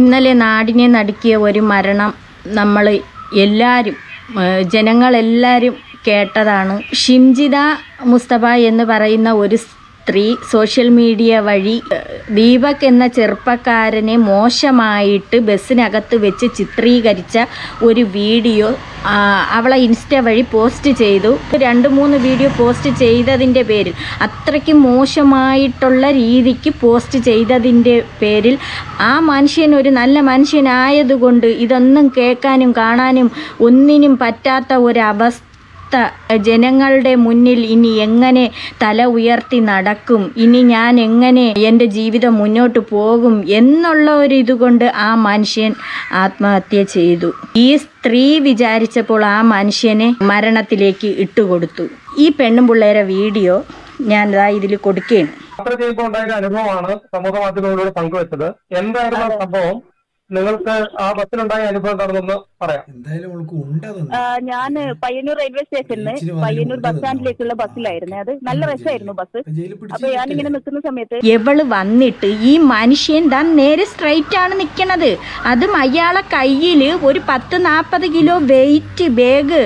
ഇന്നലെ നാടിനെ നടുക്കിയ ഒരു മരണം നമ്മൾ എല്ലാവരും ജനങ്ങളെല്ലാവരും കേട്ടതാണ്. ഷിംജിത മുസ്തഫ എന്ന് പറയുന്ന ഒരു സ്ത്രീ സോഷ്യൽ മീഡിയ വഴി ദീപക് എന്ന ചെറുപ്പക്കാരനെ മോശമായിട്ട് ബസ്സിനകത്ത് വെച്ച് ചിത്രീകരിച്ച ഒരു വീഡിയോ അവളെ ഇൻസ്റ്റ വഴി പോസ്റ്റ് ചെയ്തു. 2-3 വീഡിയോ പോസ്റ്റ് ചെയ്തതിൻ്റെ പേരിൽ, അത്രയ്ക്ക് മോശമായിട്ടുള്ള രീതിക്ക് പോസ്റ്റ് ചെയ്തതിൻ്റെ പേരിൽ ആ മനുഷ്യൻ ഒരു നല്ല മനുഷ്യനായതുകൊണ്ട് ഇതൊന്നും കേൾക്കാനും കാണാനും ഒന്നിനും പറ്റാത്ത ഒരവസ്ഥ ജനങ്ങളുടെ മുന്നിൽ ഇനി എങ്ങനെ തല ഉയർത്തി നടക്കും, ഇനി ഞാൻ എങ്ങനെ എൻ്റെ ജീവിതം മുന്നോട്ട് പോകും എന്നുള്ള ഒരു ഇതുകൊണ്ട് ആ മനുഷ്യൻ ആത്മഹത്യ ചെയ്തു. ഈ സ്ത്രീ വിചാരിച്ചപ്പോൾ ആ മനുഷ്യനെ മരണത്തിലേക്ക് ഇട്ടുകൊടുത്തു. ഈ പെണ്ണും പിള്ളേരെ വീഡിയോ ഞാൻ ഇതിൽ കൊടുക്കുകയാണ്. അനുഭവമാണ് സമൂഹ മാധ്യമങ്ങളിലൂടെ പങ്കുവെച്ചത്. എന്തായിരുന്നു സംഭവം? നിങ്ങൾക്ക് ആ ബസ്സിലുണ്ടായ അനുഭവം എന്താണെന്ന് പറയാം. ഞാൻ പയ്യന്നൂർ റെയിൽവേ സ്റ്റേഷനിൽ പയ്യന്നൂർ ബസ് സ്റ്റാൻഡിലേക്കുള്ള ബസ്സിലായിരുന്നു. അത് നല്ല രസമായിരുന്നു ബസ്. അപ്പൊ ഞാനിങ്ങനെ നിൽക്കുന്ന സമയത്ത് എവള് വന്നിട്ട് ഈ മനുഷ്യൻ നേരെ സ്ട്രൈറ്റ് ആണ് നിൽക്കണത്. അതും അയാളെ കയ്യിൽ ഒരു 10-40 കിലോ വെയിറ്റ് ബാഗ്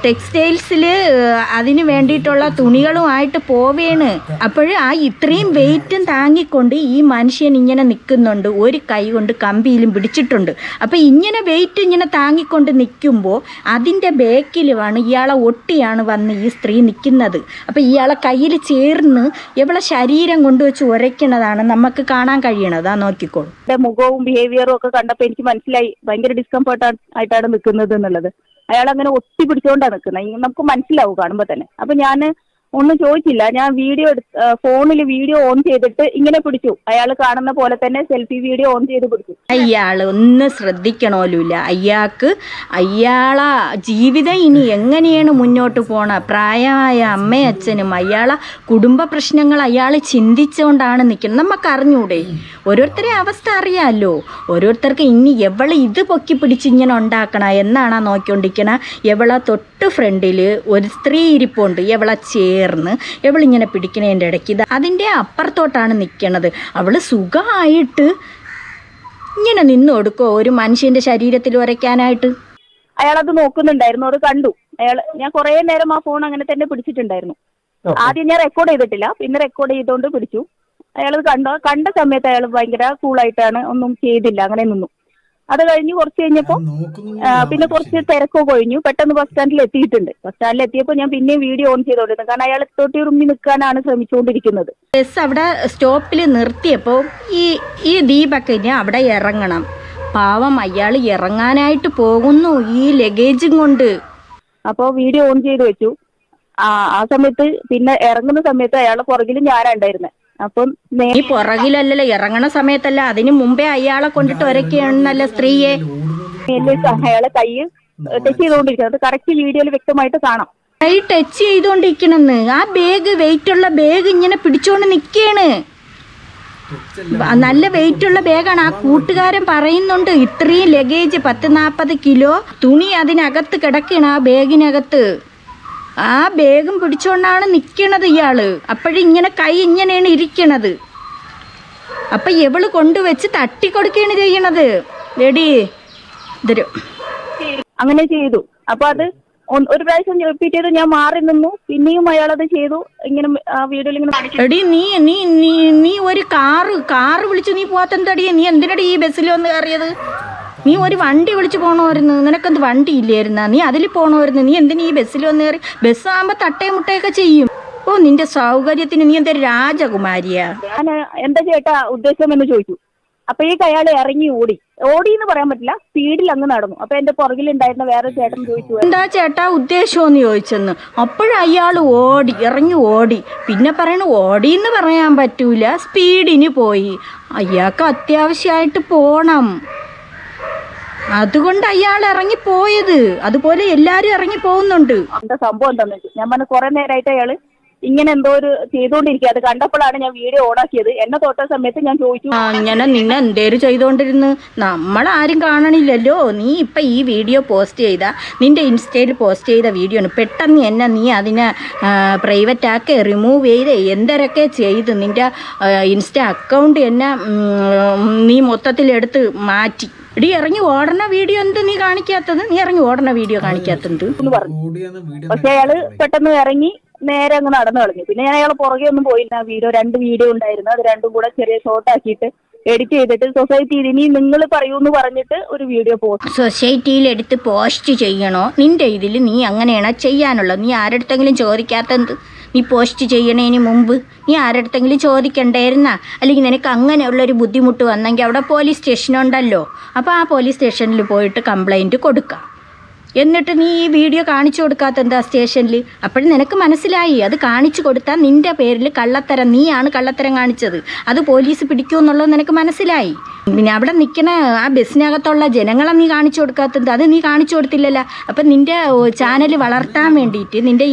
ടെക്സ്റ്റൈൽസിൽ അതിന് വേണ്ടിയിട്ടുള്ള തുണികളുമായിട്ട് പോവേണ്. അപ്പോൾ ആ ഇത്രയും വെയിറ്റും താങ്ങിക്കൊണ്ട് ഈ മനുഷ്യൻ ഇങ്ങനെ നിൽക്കുന്നുണ്ട്. ഒരു കൈ കൊണ്ട് കമ്പിയിലും പിടിച്ചിട്ടുണ്ട്. അപ്പം ഇങ്ങനെ വെയിറ്റ് ഇങ്ങനെ താങ്ങിക്കൊണ്ട് നിൽക്കുമ്പോൾ അതിൻ്റെ ബാക്കിലുമാണ് ഇയാളെ ഒട്ടിയാണ് വന്ന് ഈ സ്ത്രീ നിൽക്കുന്നത്. അപ്പം ഇയാളെ കയ്യിൽ ചേർന്ന് ഇവളെ ശരീരം കൊണ്ടുവച്ച് ഉരയ്ക്കണതാണ് നമുക്ക് കാണാൻ കഴിയണത്. നോക്കിക്കോളൂ. മുഖവും ബിഹേവിയറും ഒക്കെ കണ്ടപ്പോൾ എനിക്ക് മനസ്സിലായി ഭയങ്കര ഡിസ്കംഫർട്ട് ആയിട്ടാണ് നിൽക്കുന്നത് എന്നുള്ളത്. അയാൾ അങ്ങനെ ഒട്ടി പിടിച്ചുകൊണ്ടാണ് നിൽക്കുന്നത്. നമുക്ക് മനസ്സിലാവും കാണുമ്പോൾ തന്നെ. അപ്പം ഞാൻ ഒന്നും ചോദിച്ചില്ല. ഞാൻ ഫോണിൽ വീഡിയോ ഓൺ ചെയ്തിട്ട് ഇങ്ങനെ പിടിച്ചു. അയാൾ കാണുന്ന പോലെ തന്നെ സെൽഫി വീഡിയോ ഓൺ ചെയ്ത് പിടിച്ചു. അയാൾ ഒന്ന് ശ്രദ്ധിക്കണമല്ല. അയാളെ ജീവിതം ഇനി എങ്ങനെയാണ് മുന്നോട്ട് പോണ? പ്രായമായ അമ്മയും അച്ഛനും അയാളെ കുടുംബ പ്രശ്നങ്ങൾ അയാൾ ചിന്തിച്ചുകൊണ്ടാണ് നിൽക്കുന്നത്. നമുക്കറിഞ്ഞൂടെ? ഓരോരുത്തരെ അവസ്ഥ അറിയാമല്ലോ. ഓരോരുത്തർക്ക് ഇനി എവളെ ഇത് പൊക്കി പിടിച്ച് ഇങ്ങനെ ഉണ്ടാക്കണ എന്നാണ് നോക്കിക്കൊണ്ടിരിക്കണ. എവളെ തൊട്ട് ഫ്രണ്ടിൽ ഒരു സ്ത്രീ ഇരിപ്പുണ്ട്. എവളെ ചേർന്ന് എവളിങ്ങനെ പിടിക്കണതിൻ്റെ ഇടയ്ക്ക് അതിൻ്റെ അപ്പുറത്തോട്ടാണ് നിൽക്കണത്. അവൾ സുഖമായിട്ട് ഇങ്ങനെ നിന്ന് കൊടുക്കോ ഒരു മനുഷ്യന്റെ ശരീരത്തിൽ ഉരയ്ക്കാനായിട്ട്? അയാളത് നോക്കുന്നുണ്ടായിരുന്നു. അത് കണ്ടു അയാൾ. ഞാൻ കുറെ നേരം ആ ഫോൺ അങ്ങനെ തന്നെ പിടിച്ചിട്ടുണ്ടായിരുന്നു. ആദ്യം ഞാൻ റെക്കോർഡ് ചെയ്തിട്ടില്ല, പിന്നെ റെക്കോർഡ് ചെയ്തുകൊണ്ട് പിടിച്ചു. അയാളത് കണ്ട സമയത്ത് അയാൾ ഭയങ്കര കൂളായിട്ടാണ്, ഒന്നും ചെയ്തില്ല, അങ്ങനെ നിന്നു. അത് കഴിഞ്ഞ് കുറച്ച് കഴിഞ്ഞപ്പോൾ പിന്നെ കുറച്ച് തിരക്കൊക്കെ കഴിഞ്ഞു. പെട്ടെന്ന് ബസ് സ്റ്റാൻഡിൽ എത്തിയിട്ടുണ്ട്. ബസ് സ്റ്റാൻഡിൽ എത്തിയപ്പോൾ ഞാൻ പിന്നെയും വീഡിയോ ഓൺ ചെയ്തോണ്ടിരുന്നു. കാരണം അയാൾ തൊട്ടി ഉറുമ്പി നിൽക്കാനാണ് ശ്രമിച്ചുകൊണ്ടിരിക്കുന്നത്. ബസ് അവിടെ സ്റ്റോപ്പിൽ നിർത്തിയപ്പോൾ ഈ ദീപക്കിന് അവിടെ ഇറങ്ങണം. പാവം അയാൾ ഇറങ്ങാനായിട്ട് പോകുന്നു ഈ ലഗേജും കൊണ്ട്. അപ്പോൾ വീഡിയോ ഓൺ ചെയ്ത് വെച്ചു. ആ സമയത്ത് പിന്നെ ഇറങ്ങുന്ന സമയത്ത് അയാളുടെ പുറകിലും ഞാനുണ്ടായിരുന്നത്. അപ്പം നീ പുറകിലല്ലല്ലോ, ഇറങ്ങണ സമയത്തല്ല, അതിന് മുമ്പേ അയാളെ കൊണ്ടിട്ട് ഒരക്കെയാണെന്നല്ല സ്ത്രീയെ. അയാളെ കൈ ടച്ച് ചെയ്തുകൊണ്ടിരിക്കുന്നത് കറക്റ്റ് വീഡിയോയിൽ വ്യക്തമായിട്ട് കാണാം. കൈ ടച്ച് ചെയ്തുകൊണ്ടിരിക്കണെന്ന്. ആ ബാഗ്, വെയിറ്റുള്ള ബാഗ് ഇങ്ങനെ പിടിച്ചോണ്ട് നിൽക്കുകയാണ്. നല്ല വെയിറ്റുള്ള ബാഗാണ്. ആ കൂട്ടുകാരൻ പറയുന്നുണ്ട് ഇത്രയും ലഗേജ് 10-40 കിലോ തുണി അതിനകത്ത് കിടക്കുകയാണ്, ആ ബാഗിനകത്ത്. ആ ബാഗും പിടിച്ചോണ്ടാണ് നിൽക്കണത് ഇയാള്. അപ്പോഴിങ്ങനെ കൈ ഇങ്ങനെയാണ് ഇരിക്കണത്. അപ്പൊ ഇവള് കൊണ്ടുവച്ച് തട്ടിക്കൊടുക്കുകയാണ് ചെയ്യണത്. എടി ഇതൊരു അങ്ങനെ ചെയ്തു. അപ്പൊ അത് ഒരു പ്രാവശ്യം റിപ്പീറ്റ് ചെയ്ത് ഞാൻ മാറി നിന്നു. പിന്നെയും അയാളത് ചെയ്തു. ഇങ്ങനെ വീഡിയോയിൽ ഇങ്ങനെ എടി നീ ഒരു കാറ് വിളിച്ചു നീ പോവാത്തെന്തടി? നീ എന്തിനടി ഈ ബസ്സിൽ വന്ന് കയറിയത്? നീ ഒരു വണ്ടി വിളിച്ച് പോകണമായിരുന്നു. നിനക്കെന്ത് വണ്ടി ഇല്ലായിരുന്ന? നീ അതിൽ പോകണമായിരുന്നു. നീ എന്തിനീ ഈ ബസ്സിൽ വന്ന് കയറി? ബസ്സാകുമ്പോൾ തട്ടയും മുട്ടയൊക്കെ ചെയ്യും. ഓ, നിന്റെ സൗകര്യത്തിന് നീ എന്താ രാജകുമാരിയാ? ഞാൻ എന്താ ചേട്ടാ ഉദ്ദേശം എന്ന് ചോദിച്ചു. അപ്പോഴേക്ക് അയാൾ ഇറങ്ങി ഓടി എന്ന് പറയാൻ പറ്റില്ല, സ്പീഡിൽ അങ്ങ് നടന്നു. അപ്പൊ എന്റെ പുറകിലുണ്ടായിരുന്ന വേറെ ചേട്ടൻ ചോദിച്ചു എന്താ ചേട്ടാ ഉദ്ദേശമെന്ന് ചോദിച്ചെന്ന്. അപ്പോഴയാൾ ഇറങ്ങി ഓടി. പിന്നെ പറയണു ഓടി എന്ന് പറയാൻ പറ്റൂല, സ്പീഡിന് പോയി. അയാൾക്ക് അത്യാവശ്യമായിട്ട് പോണം, അതുകൊണ്ട് അയാൾ ഇറങ്ങിപ്പോയത്. അതുപോലെ എല്ലാരും ഇറങ്ങി പോകുന്നുണ്ട്. എന്താ സംഭവം എന്താന്ന് വെച്ചു. ഞാൻ പറഞ്ഞു കുറെ നേരമായിട്ട് അയാള് ഇങ്ങനെ എന്തോ ഒരു ചെയ്തുകൊണ്ടിരിക്കുക. അത് കണ്ടപ്പോഴാണ് ഞാൻ വീഡിയോ ഓണാക്കിയത്. എന്നെ തൊട്ട സമയത്ത് ഞാൻ ചോദിച്ചു, അങ്ങനെ നിന്നെ എന്തേലും ചെയ്തോണ്ടിരുന്ന് നമ്മളാരും കാണണില്ലല്ലോ. നീ ഇപ്പം ഈ വീഡിയോ പോസ്റ്റ് ചെയ്ത നിന്റെ ഇൻസ്റ്റയിൽ പോസ്റ്റ് ചെയ്ത വീഡിയോ ആണ്. പെട്ടെന്ന് എന്നെ നീ അതിനെ പ്രൈവറ്റ് ആക്കി റിമൂവ് ചെയ്ത് എന്തരൊക്കെ ചെയ്ത് നിന്റെ ഇൻസ്റ്റ അക്കൗണ്ട് എന്നെ നീ മൊത്തത്തിലെടുത്ത് മാറ്റി. ഇടി ഇറങ്ങി ഓടണ വീഡിയോ എന്ത് നീ കാണിക്കാത്തത്? നീ ഇറങ്ങി ഓടണ വീഡിയോ കാണിക്കാത്തത് എന്ന് പറഞ്ഞു. പക്ഷെ അയാള് പെട്ടെന്ന് ഇറങ്ങി നേരെ അങ്ങ് നടന്നു കളഞ്ഞു. പിന്നെ ഞാൻ അയാളെ പുറകെ ഒന്നും പോയില്ല. രണ്ട് വീഡിയോ ഉണ്ടായിരുന്നു. അത് രണ്ടും കൂടെ ചെറിയ ഷോർട്ട് ആക്കിയിട്ട് എഡിറ്റ് ചെയ്തിട്ട് സൊസൈറ്റിയിൽ ഇനി നിങ്ങൾ പറയൂന്ന് പറഞ്ഞിട്ട് ഒരു വീഡിയോ പോസ്റ്റ്. സൊസൈറ്റിയിൽ എടുത്ത് പോസ്റ്റ് ചെയ്യണോ? നിന്റെ ഇതിൽ നീ അങ്ങനെയാണോ ചെയ്യാനുള്ളത്? നീ ആരടുത്തെങ്കിലും ചോദിക്കാത്തത്? നീ പോസ്റ്റ് ചെയ്യണതിന് മുമ്പ് നീ ആരടുത്തെങ്കിലും ചോദിക്കണ്ടായിരുന്ന? അല്ലെങ്കിൽ നിനക്ക് അങ്ങനെയുള്ളൊരു ബുദ്ധിമുട്ട് വന്നെങ്കിൽ അവിടെ പോലീസ് സ്റ്റേഷനുണ്ടല്ലോ. അപ്പോൾ ആ പോലീസ് സ്റ്റേഷനിൽ പോയിട്ട് കംപ്ലൈൻറ്റ് കൊടുക്കാം. എന്നിട്ട് നീ ഈ വീഡിയോ കാണിച്ചു കൊടുക്കാത്ത എന്താ സ്റ്റേഷനിൽ? അപ്പോഴും നിനക്ക് മനസ്സിലായി അത് കാണിച്ചു കൊടുത്താൽ നിൻ്റെ പേരിൽ കള്ളത്തരം, നീയാണ് കള്ളത്തരം കാണിച്ചത്, അത് പോലീസ് പിടിക്കുമെന്നുള്ളത് നിനക്ക് മനസ്സിലായി. പിന്നെ അവിടെ നിൽക്കുന്ന ആ ബസ്സിനകത്തുള്ള ജനങ്ങളെ നീ കാണിച്ചു കൊടുക്കാത്തത്? അത് നീ കാണിച്ചു കൊടുത്തില്ലല്ലോ. അപ്പം നിൻ്റെ ചാനൽ വളർത്താൻ വേണ്ടിയിട്ട് നിൻ്റെ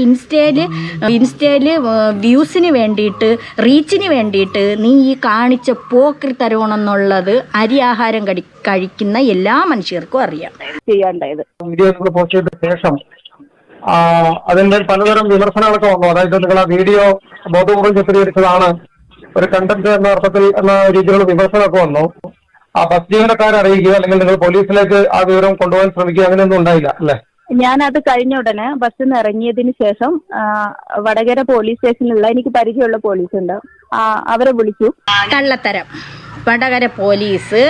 ഇൻസ്റ്റയിൽ വ്യൂസിന് വേണ്ടിയിട്ട് റീച്ചിന് വേണ്ടിയിട്ട് നീ ഈ കാണിച്ച പോക്കറി തരണമെന്നുള്ളത് അരിയാഹാരം കഴിക്കുന്ന എല്ലാ മനുഷ്യർക്കും അറിയാം. ചെയ്യാണ്ടായത് വീഡിയോ നിങ്ങൾ പോസ്റ്റ് ചെയ്ത ശേഷം അതിന്റെ പലതരം വിമർശനങ്ങളൊക്കെ വന്നു. അതായത് നിങ്ങൾ ആ വീഡിയോ ബോധപൂർവ്വം ചിത്രീകരിച്ചതാണ്, ഒരു കണ്ടന്റ് എന്ന അർത്ഥത്തിൽ എന്ന രീതിയിലുള്ള വിമർശനമൊക്കെ വന്നു. ആ ബസ് ജീവനക്കാരെ അറിയിക്കുക അല്ലെങ്കിൽ നിങ്ങൾ പോലീസിലേക്ക് ആ വിവരം കൊണ്ടുപോകാൻ ശ്രമിക്കുക, അങ്ങനെയൊന്നും ഉണ്ടായില്ല അല്ലേ? ഞാനത് കഴിഞ്ഞ ഉടനെ ബസ്സിൽ നിന്ന് ഇറങ്ങിയതിന് ശേഷം വടകര പോലീസ് സ്റ്റേഷനിലുള്ള എനിക്ക് പരിചയമുള്ള പോലീസുണ്ട്, അവരെ വിളിച്ചു. കള്ളത്തരം വടകര പോലീസ്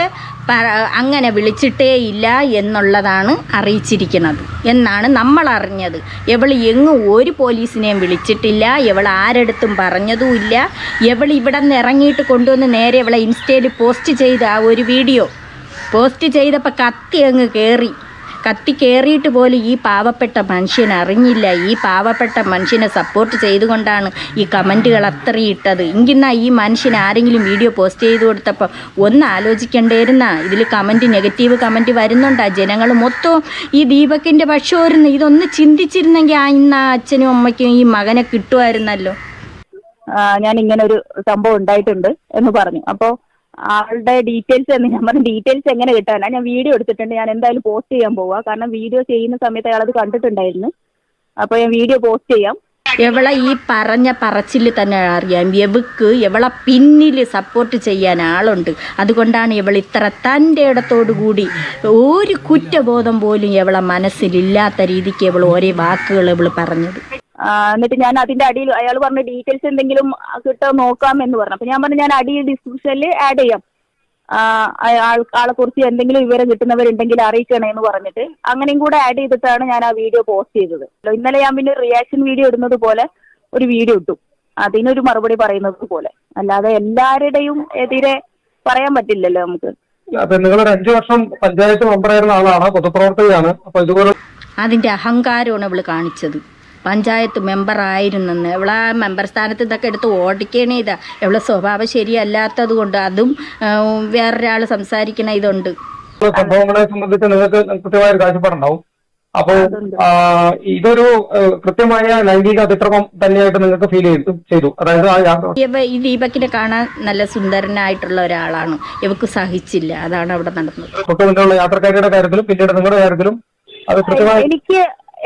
അങ്ങനെ വിളിച്ചിട്ടേ ഇല്ല എന്നുള്ളതാണ് അറിയിച്ചിരിക്കുന്നത് എന്നാണ് നമ്മൾ അറിഞ്ഞത്. ഇവൾ എങ്ങും ഒരു പോലീസിനെയും വിളിച്ചിട്ടില്ല, ഇവൾ ആരെടുത്തും പറഞ്ഞതുമില്ല. ഇവൾ ഇവിടെ നിന്ന് ഇറങ്ങിയിട്ട് കൊണ്ടുവന്ന് നേരെ ഇവളെ ഇൻസ്റ്റയിൽ പോസ്റ്റ് ചെയ്ത ആ ഒരു വീഡിയോ പോസ്റ്റ് ചെയ്തപ്പോൾ കത്തി കയറിയിട്ട് പോലും ഈ പാവപ്പെട്ട മനുഷ്യൻ അറിഞ്ഞില്ല. ഈ പാവപ്പെട്ട മനുഷ്യനെ സപ്പോർട്ട് ചെയ്തുകൊണ്ടാണ് ഈ കമൻറ്റുകൾ അത്രയും ഇട്ടത്. എങ്കിന്നാ ഈ മനുഷ്യന് ആരെങ്കിലും വീഡിയോ പോസ്റ്റ് ചെയ്ത് കൊടുത്തപ്പോൾ ഒന്ന് ആലോചിക്കേണ്ടിയിരുന്ന. ഇതിൽ നെഗറ്റീവ് കമൻറ്റ് വരുന്നുണ്ടാ. ജനങ്ങൾ മൊത്തം ഈ ദീപക്കിൻ്റെ പക്ഷമായിരുന്നു. ഇതൊന്ന് ചിന്തിച്ചിരുന്നെങ്കിൽ ഇന്ന് ആ അച്ഛനും അമ്മയ്ക്കും ഈ മകനെ കിട്ടുമായിരുന്നല്ലോ. ഞാൻ ഇങ്ങനെ ഒരു സംഭവം ഉണ്ടായിട്ടുണ്ട് എന്ന് പറഞ്ഞു. അപ്പോൾ ആളുടെ ഡീറ്റെയിൽസ് ഞാൻ പറഞ്ഞു, ഡീറ്റെയിൽസ് എങ്ങനെ കിട്ടാനാ? ഞാൻ വീഡിയോ എടുത്തിട്ടുണ്ട്, ഞാൻ എന്തായാലും പോസ്റ്റ് ചെയ്യാൻ പോവാ. കാരണം വീഡിയോ ചെയ്യുന്ന സമയത്ത് അയാളത് കണ്ടിട്ടുണ്ടായിരുന്നു. അപ്പോൾ ഞാൻ വീഡിയോ പോസ്റ്റ് ചെയ്യാം. എവളെ ഈ പറഞ്ഞ പറച്ചിൽ തന്നെ അറിയാം. എവളെ പിന്നിൽ സപ്പോർട്ട് ചെയ്യാൻ ആളുണ്ട്. അതുകൊണ്ടാണ് ഇവൾ ഇത്ര തൻ്റെ ഇടത്തോടു കൂടി ഒരു കുറ്റബോധം പോലും ഇവളെ മനസ്സിലില്ലാത്ത രീതിക്ക് ഇവൾ ഓരോ വാക്കുകൾ ഇവൾ പറഞ്ഞത്. എന്നിട്ട് ഞാൻ അതിന്റെ അടിയിൽ അയാൾ പറഞ്ഞ ഡീറ്റെയിൽസ് എന്തെങ്കിലും കിട്ടാൻ നോക്കാം എന്ന് പറഞ്ഞു. അപ്പൊ ഞാൻ പറഞ്ഞു ഞാൻ അടിയിൽ ഡിസ്ക്രിപ്ഷനിൽ ആഡ് ചെയ്യാം, ആളെ കുറിച്ച് എന്തെങ്കിലും വിവരം കിട്ടുന്നവരുണ്ടെങ്കിൽ അറിയിക്കണേന്ന് പറഞ്ഞിട്ട് അങ്ങനെയും കൂടെ ആഡ് ചെയ്തിട്ടാണ് ഞാൻ ആ വീഡിയോ പോസ്റ്റ് ചെയ്തത്. ഇന്നലെ ഞാൻ പിന്നെ റിയാക്ഷൻ വീഡിയോ ഇടുന്നത് പോലെ ഒരു വീഡിയോ ഇട്ടു, അതിനൊരു മറുപടി പറയുന്നത് പോലെ. അല്ലാതെ എല്ലാവരുടെയും എതിരെ പറയാൻ പറ്റില്ലല്ലോ നമുക്ക്. നിങ്ങളൊരു 5 വർഷം പഞ്ചായത്ത് മെമ്പറായിരുന്ന ആളാണ്, പൊതുപ്രവർത്തകയാണ്. അപ്പൊ ഇതുപോലെ അതിന്റെ അഹങ്കാരമാണ് ഇവള് കാണിച്ചത്. പഞ്ചായത്ത് മെമ്പറായിരുന്നെന്ന് ഇവളെ മെമ്പർ സ്ഥാനത്ത് ഇതൊക്കെ എടുത്ത് ഓടിക്കണേ. ഇവളെ സ്വഭാവം ശരിയല്ലാത്തത് കൊണ്ട് അതും വേറൊരാൾ സംസാരിക്കണ ഇതുണ്ട്. സംഭവങ്ങളെ സംബന്ധിച്ച് നിങ്ങൾക്ക് കൃത്യമായ ഒരു കാഴ്ചപ്പാടുണ്ടാവും. അപ്പോൾ ഇതൊരു കൃത്യമായ ലൈംഗിക അതിക്രമം തന്നെയായിട്ട് നിങ്ങൾക്ക് ഫീൽ ചെയ്തു. അതായത് ഈ ദീപക്കിനെ കാണാൻ നല്ല സുന്ദരനായിട്ടുള്ള ഒരാളാണ്, ഇവക്ക് സഹിച്ചില്ല, അതാണ് അവിടെ നടന്നത്. തൊട്ട് മുന്നിലുള്ള യാത്രക്കാരുടെ കാര്യത്തിലും പിന്നീട് നിങ്ങളുടെ കാര്യത്തിലും അത് കൃത്യമായി എനിക്ക്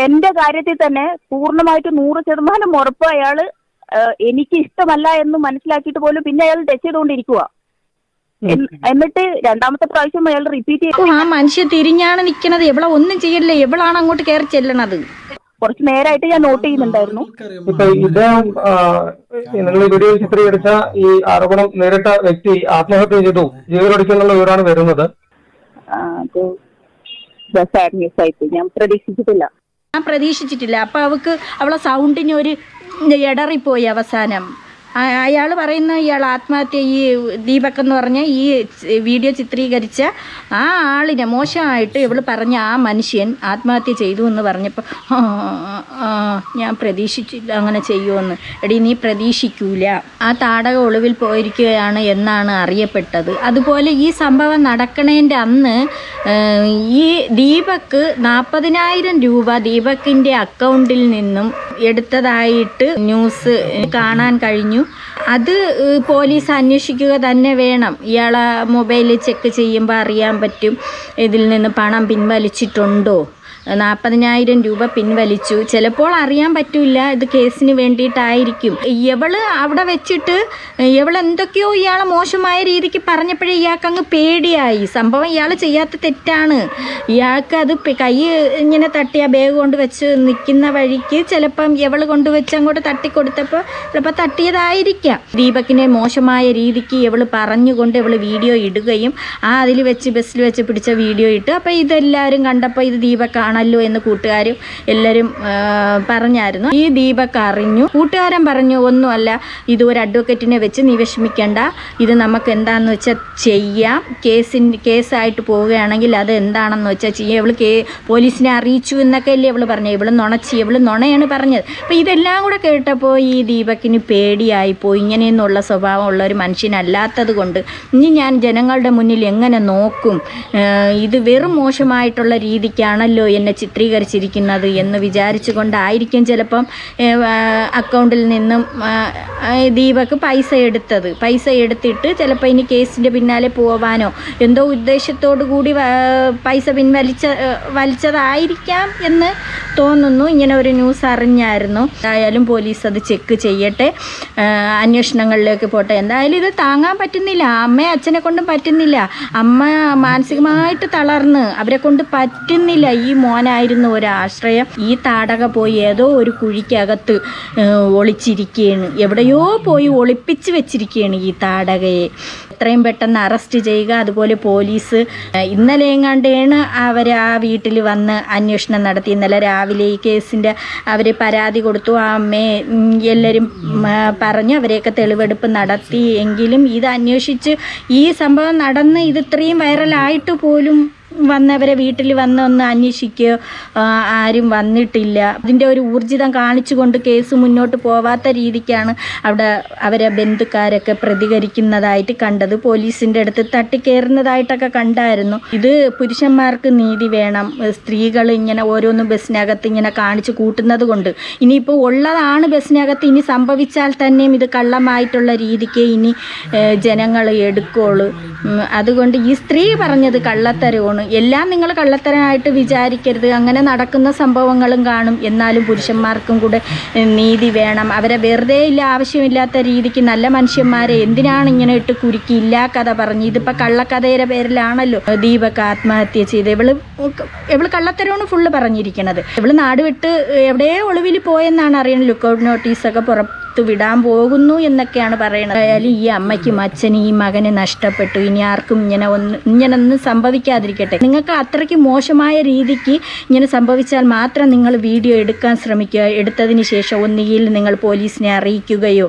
എന്റെ കാര്യത്തിൽ തന്നെ പൂർണ്ണമായിട്ട് 100% ഉറപ്പ് അയാള് എനിക്ക് ഇഷ്ടമല്ല എന്ന് മനസ്സിലാക്കിയിട്ട് പോലും പിന്നെ അയാൾ ടച്ച് ചെയ്തുകൊണ്ടിരിക്കുക. എന്നിട്ട് രണ്ടാമത്തെ പ്രാവശ്യം അയാൾ റിപ്പീറ്റ് ചെയ്തു. ആ മനുഷ്യൻ തിരിഞ്ഞാണ് നിൽക്കുന്നത്, എവളെ ഒന്നും ചെയ്യല്ലേ, എവളാണ് അങ്ങോട്ട് കയറി ചെല്ലണത്. കുറച്ച് നേരമായിട്ട് ഞാൻ നോട്ട് ചെയ്യുന്നുണ്ടായിരുന്നു. ഇപ്പൊ ഇദ്ദേഹം നിങ്ങൾ ഈ വീഡിയോ ചിത്രീകരിച്ച ഈ ആരോപണം നേരിട്ട വ്യക്തി ആത്മഹത്യ ചെയ്തു, ജീവനൊടുക്കിയെന്നുള്ള വിവരമാണ് വരുന്നത്. ഞാൻ പ്രതീക്ഷിച്ചിട്ടില്ല. അപ്പൊ അവളെ സൗണ്ടിന് ഒരു ഇടറിപ്പോയി അവസാനം. അയാൾ പറയുന്ന ഇയാൾ ആത്മഹത്യ ഈ ദീപക് എന്ന് പറഞ്ഞ ഈ വീഡിയോ ചിത്രീകരിച്ച ആ ആളിനെ മോശമായിട്ട് ഇവൾ പറഞ്ഞ ആ മനുഷ്യൻ ആത്മഹത്യ ചെയ്തു എന്ന് പറഞ്ഞപ്പോൾ ഞാൻ പ്രതീക്ഷിച്ചില്ല അങ്ങനെ ചെയ്യുമെന്ന്. എടി നീ പ്രതീക്ഷിക്കൂല, ആ താടക ഒളിവിൽ പോയിരിക്കുകയാണ് എന്നാണ് അറിയപ്പെട്ടത്. അതുപോലെ ഈ സംഭവം നടക്കണേൻ്റെ അന്ന് ഈ ദീപക് 40,000 രൂപ ദീപകിൻ്റെ അക്കൗണ്ടിൽ നിന്നും എടുത്തതായിട്ട് ന്യൂസ് കാണാൻ കഴിഞ്ഞു. അത് പോലീസ് അന്വേഷിക്കുക തന്നെ വേണം. ഇയാളെ മൊബൈൽ ചെക്ക് ചെയ്യുമ്പോൾ അറിയാൻ പറ്റും ഇതിൽ നിന്ന് പണം പിൻവലിച്ചിട്ടുണ്ടോ. 40,000 രൂപ പിൻവലിച്ചു. ചിലപ്പോൾ അറിയാൻ പറ്റില്ല, ഇത് കേസിന് വേണ്ടിയിട്ടായിരിക്കും. ഇവള് അവിടെ വെച്ചിട്ട് എന്തൊക്കെയോ ഇയാളെ മോശമായ രീതിക്ക് പറഞ്ഞപ്പോഴേ ഇയാൾക്ക് അങ്ങ് പേടിയായി. സംഭവം ഇയാൾ ചെയ്യാത്ത തെറ്റാണ്. ഇയാൾക്ക് അത് കൈ ഇങ്ങനെ തട്ടി ആ ബാഗ് കൊണ്ട് വെച്ച് നിൽക്കുന്ന വഴിക്ക് ചിലപ്പം ഇവള് കൊണ്ടുവച്ച് അങ്ങോട്ട് തട്ടിക്കൊടുത്തപ്പോൾ ചിലപ്പോൾ തട്ടിയതായിരിക്കാം. ദീപകിനെ മോശമായ രീതിക്ക് ഇവള് പറഞ്ഞുകൊണ്ട് ഇവള് വീഡിയോ ഇടുകയും അതിൽ വെച്ച് ബസ്സിൽ വെച്ച് പിടിച്ച വീഡിയോ ഇട്ട് അപ്പോൾ ഇതെല്ലാവരും കണ്ടപ്പോൾ ഇത് ദീപക് ണല്ലോ എന്ന് കൂട്ടുകാരും എല്ലാവരും പറഞ്ഞായിരുന്നു. ഈ ദീപക് അറിഞ്ഞു. കൂട്ടുകാരൻ പറഞ്ഞു ഒന്നുമല്ല, ഇത് ഒരു അഡ്വക്കേറ്റിനെ വെച്ച് നീ വിഷമിക്കേണ്ട, ഇത് നമുക്ക് എന്താണെന്ന് വെച്ചാൽ ചെയ്യാം, കേസായിട്ട് പോവുകയാണെങ്കിൽ അത് എന്താണെന്ന് വെച്ചാൽ ചെയ്യാം. ഇവള് പോലീസിനെ അറിയിച്ചു എന്നൊക്കെ അല്ലേ ഇവള് പറഞ്ഞത്. ഇവള് നുണയാണ് പറഞ്ഞത്. അപ്പോൾ ഇതെല്ലാം കൂടെ കേട്ടപ്പോൾ ഈ ദീപകിന് പേടിയായിപ്പോയി. ഇങ്ങനെയൊന്നുള്ള സ്വഭാവമുള്ള ഒരു മനുഷ്യനല്ലാത്തത് കൊണ്ട് ഇനി ഞാൻ ജനങ്ങളുടെ മുന്നിൽ എങ്ങനെ നോക്കും, ഇത് വെറും മോശമായിട്ടുള്ള രീതിക്കാണല്ലോ എന്നെ ചിത്രീകരിച്ചിരിക്കുന്നത് എന്ന് വിചാരിച്ചു കൊണ്ടായിരിക്കും ചിലപ്പം അക്കൗണ്ടിൽ നിന്നും ദീപക് പൈസ എടുത്തിട്ട് ചിലപ്പോൾ ഇനി കേസിൻ്റെ പിന്നാലെ പോവാനോ എന്തോ ഉദ്ദേശത്തോടു കൂടി പൈസ വലിച്ചതായിരിക്കാം എന്ന് തോന്നുന്നു. ഇങ്ങനെ ഒരു ന്യൂസ് അറിഞ്ഞായിരുന്നു. എന്തായാലും പോലീസ് അത് ചെക്ക് ചെയ്യട്ടെ, അന്വേഷണങ്ങളിലേക്ക് പോട്ടെ. എന്തായാലും ഇത് താങ്ങാൻ പറ്റുന്നില്ല, അമ്മയും അച്ഛനെ കൊണ്ടും പറ്റുന്നില്ല. അമ്മ മാനസികമായിട്ട് തളർന്ന് അവരെ കൊണ്ട് പറ്റുന്നില്ല. ഈ മോനായിരുന്നു ഒരാശ്രയം. ഈ താടക പോയി ഏതോ ഒരു കുഴിക്കകത്ത് ഒളിച്ചിരിക്കുകയാണ്, എവിടെയോ പോയി ഒളിപ്പിച്ച് വെച്ചിരിക്കുകയാണ് ഈ താടകയെ. എത്രയും പെട്ടെന്ന് അറസ്റ്റ് ചെയ്യുക. അതുപോലെ പോലീസ് ഇന്നലെ എങ്ങാണ്ടാണ് അവർ ആ വീട്ടിൽ വന്ന് അന്വേഷണം നടത്തി. ഇന്നലെ രാവിലെ ഈ കേസിൻ്റെ അവർ പരാതി കൊടുത്തു. ആ അമ്മയെ എല്ലാവരും പറഞ്ഞ് അവരെയൊക്കെ തെളിവെടുപ്പ് നടത്തി. എങ്കിലും ഇത് അന്വേഷിച്ച് ഈ സംഭവം നടന്ന് ഇത് ഇത്രയും വൈറലായിട്ട് പോലും വന്നവരെ വീട്ടിൽ വന്ന് ഒന്ന് അന്വേഷിക്കുകയോ ആരും വന്നിട്ടില്ല. അതിൻ്റെ ഒരു ഊർജിതം കാണിച്ചുകൊണ്ട് കേസ് മുന്നോട്ട് പോവാത്ത രീതിക്കാണ് അവിടെ അവരെ ബന്ധുക്കാരൊക്കെ പ്രതികരിക്കുന്നതായിട്ട് കണ്ടത്. പോലീസിൻ്റെ അടുത്ത് തട്ടിക്കയറുന്നതായിട്ടൊക്കെ കണ്ടായിരുന്നു. ഇത് പുരുഷന്മാർക്ക് നീതി വേണം. സ്ത്രീകൾ ഇങ്ങനെ ഓരോന്നും ബസ്സിനകത്ത് ഇങ്ങനെ കാണിച്ച് കൂട്ടുന്നത് കൊണ്ട് ഇനിയിപ്പോൾ ഉള്ളതാണ് ബസ്സിനകത്ത്, ഇനി സംഭവിച്ചാൽ തന്നെയും ഇത് കള്ളമായിട്ടുള്ള രീതിക്ക് ഇനി ജനങ്ങൾ എടുക്കുള്ളൂ. അതുകൊണ്ട് ഈ സ്ത്രീ പറഞ്ഞത് കള്ളത്തരമാണ്. എല്ലാം നിങ്ങൾ കള്ളത്തരമായിട്ട് വിചാരിക്കരുത്. അങ്ങനെ നടക്കുന്ന സംഭവങ്ങളും കാണും. എന്നാലും പുരുഷന്മാർക്കും കൂടെ നീതി വേണം. അവരെ വെറുതെ ആവശ്യമില്ലാത്ത രീതിക്ക് നല്ല മനുഷ്യന്മാരെ എന്തിനാണ് ഇങ്ങനെ ഇട്ട് കുരുക്കി ഇല്ലാ കഥ പറഞ്ഞ്. ഇതിപ്പോൾ കള്ളക്കഥയുടെ പേരിലാണല്ലോ ദീപക് ആത്മഹത്യ ചെയ്ത്. ഇവള് കള്ളത്തരമാണ് ഫുള്ള് പറഞ്ഞിരിക്കണത്. ഇവള് നാട് വിട്ട് എവിടെയോ ഒളിവിൽ പോയെന്നാണ് അറിയണത്. ലുക്കൗട്ട് നോട്ടീസൊക്കെ പുറത്ത് വിടാൻ പോകുന്നു എന്നൊക്കെയാണ് പറയുന്നത്. ആയാലും ഈ അമ്മയ്ക്കും അച്ഛനും ഈ മകനെ നഷ്ടപ്പെട്ടു. ഇനി ആർക്കും ഇങ്ങനൊന്നും സംഭവിക്കാതിരിക്കട്ടെ. നിങ്ങൾക്ക് അത്രയ്ക്ക് മോശമായ രീതിക്ക് ഇങ്ങനെ സംഭവിച്ചാൽ മാത്രം നിങ്ങൾ വീഡിയോ എടുക്കാൻ ശ്രമിക്കുക. എടുത്തതിന് ശേഷം ഒന്നുകിൽ നിങ്ങൾ പോലീസിനെ അറിയിക്കുകയോ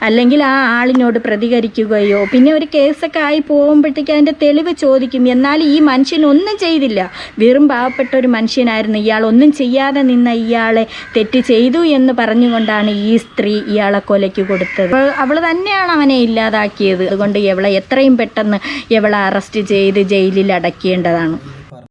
അല്ലെങ്കിൽ ആ ആളിനോട് പ്രതികരിക്കുകയോ. പിന്നെ ഒരു കേസൊക്കെ ആയി പോകുമ്പോഴത്തേക്ക് അതിൻ്റെ തെളിവ് ചോദിക്കും. എന്നാൽ ഈ മനുഷ്യൻ ഒന്നും ചെയ്തില്ല, വെറും പാവപ്പെട്ട ഒരു മനുഷ്യനായിരുന്നു. ഇയാൾ ഒന്നും ചെയ്യാതെ നിന്ന ഇയാളെ തെറ്റ് ചെയ്തു എന്ന് പറഞ്ഞുകൊണ്ടാണ് ഈ സ്ത്രീ ഇയാളെ കൊലയ്ക്ക് കൊടുത്തത്. അവൾ തന്നെയാണ് അവനെ ഇല്ലാതാക്കിയത്. അതുകൊണ്ട് ഇവളെ എത്രയും പെട്ടെന്ന് ഇവളെ അറസ്റ്റ് ചെയ്ത് ജയിലിൽ അടയ്ക്കേണ്ടതാണ്.